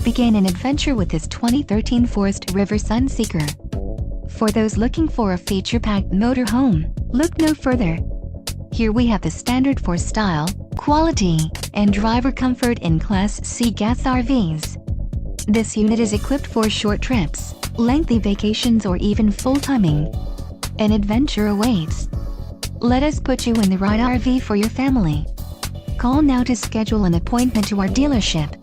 Begin an adventure with this 2013 Forest River Sunseeker. For those looking for a feature-packed motorhome, look no further. Here we have the standard for style, quality, and driver comfort in Class C gas RVs. This unit is equipped for short trips, lengthy vacations, or even full timing. An adventure awaits. Let us put you in the right RV for your family. Call now to schedule an appointment to our dealership.